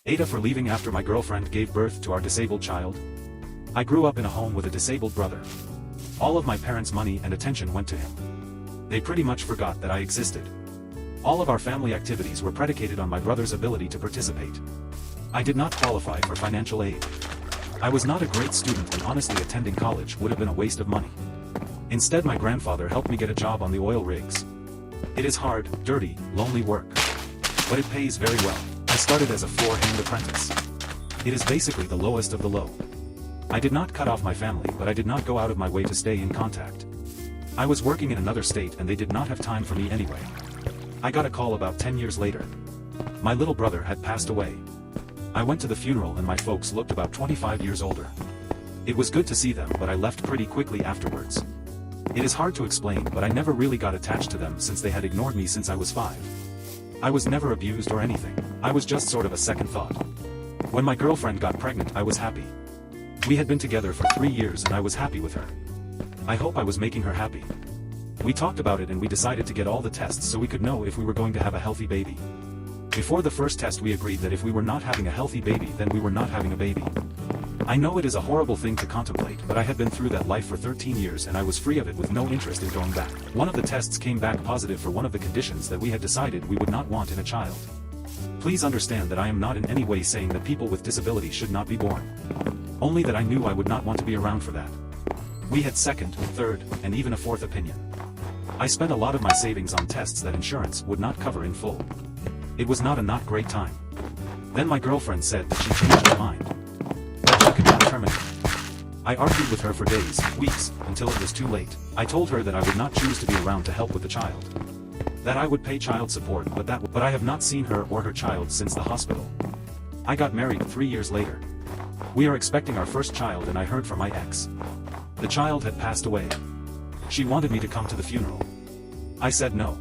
AITAH for leaving after my girlfriend gave birth to our disabled child. I grew up in a home with a disabled brother. All of my parents' money and attention went to him. They pretty much forgot that I existed. All of our family activities were predicated on my brother's ability to participate. I did not qualify for financial aid. I was not a great student, and honestly attending college would have been a waste of money. Instead, my grandfather helped me get a job on the oil rigs. It is hard, dirty, lonely work. But it pays very well. I started as a floor-hand apprentice. It is basically the lowest of the low. I did not cut off my family, but I did not go out of my way to stay in contact. I was working in another state and they did not have time for me anyway. I got a call about 10 years later. My little brother had passed away. I went to the funeral and my folks looked about 25 years older. It was good to see them, but I left pretty quickly afterwards. It is hard to explain, but I never really got attached to them since they had ignored me since I was 5. I was never abused or anything. I was just sort of a second thought. When my girlfriend got pregnant, I was happy. We had been together for 3 years and I was happy with her. I hope I was making her happy. We talked about it and we decided to get all the tests so we could know if we were going to have a healthy baby. Before the first test we agreed that if we were not having a healthy baby then we were not having a baby. I know it is a horrible thing to contemplate, but I had been through that life for 13 years and I was free of it with no interest in going back. One of the tests came back positive for one of the conditions that we had decided we would not want in a child. Please understand that I am not in any way saying that people with disabilities should not be born. Only that I knew I would not want to be around for that. We had second, third, and even a fourth opinion. I spent a lot of my savings on tests that insurance would not cover in full. It was not great time. Then my girlfriend said that she changed her mind. That she could not terminate. I argued with her for days, weeks, until it was too late. I told her that I would not choose to be around to help with the child. That I would pay child support, but I have not seen her or her child since the hospital. I got married 3 years later. We are expecting our first child and I heard from my ex. The child had passed away. She wanted me to come to the funeral. I said no.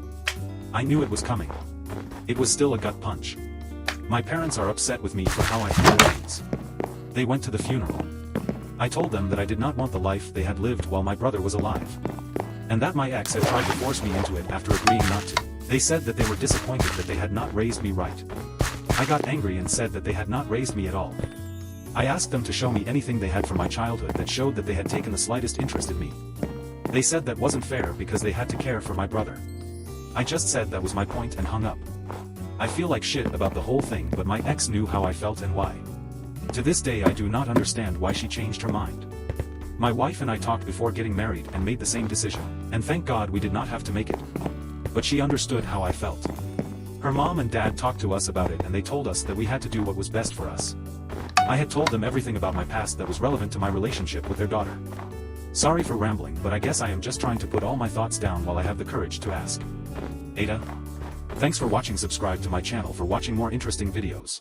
I knew it was coming. It was still a gut punch. My parents are upset with me for how I handled things. They went to the funeral. I told them that I did not want the life they had lived while my brother was alive. And that my ex had tried to force me into it after agreeing not to. They said that they were disappointed that they had not raised me right. I got angry and said that they had not raised me at all. I asked them to show me anything they had from my childhood that showed that they had taken the slightest interest in me. They said that wasn't fair because they had to care for my brother. I just said that was my point and hung up. I feel like shit about the whole thing, but my ex knew how I felt and why. To this day I do not understand why she changed her mind. My wife and I talked before getting married and made the same decision, and thank God we did not have to make it. But she understood how I felt. Her mom and dad talked to us about it and they told us that we had to do what was best for us. I had told them everything about my past that was relevant to my relationship with their daughter. Sorry for rambling, but I guess I am just trying to put all my thoughts down while I have the courage to ask. AITAH. Thanks for watching. Subscribe to my channel for watching more interesting videos.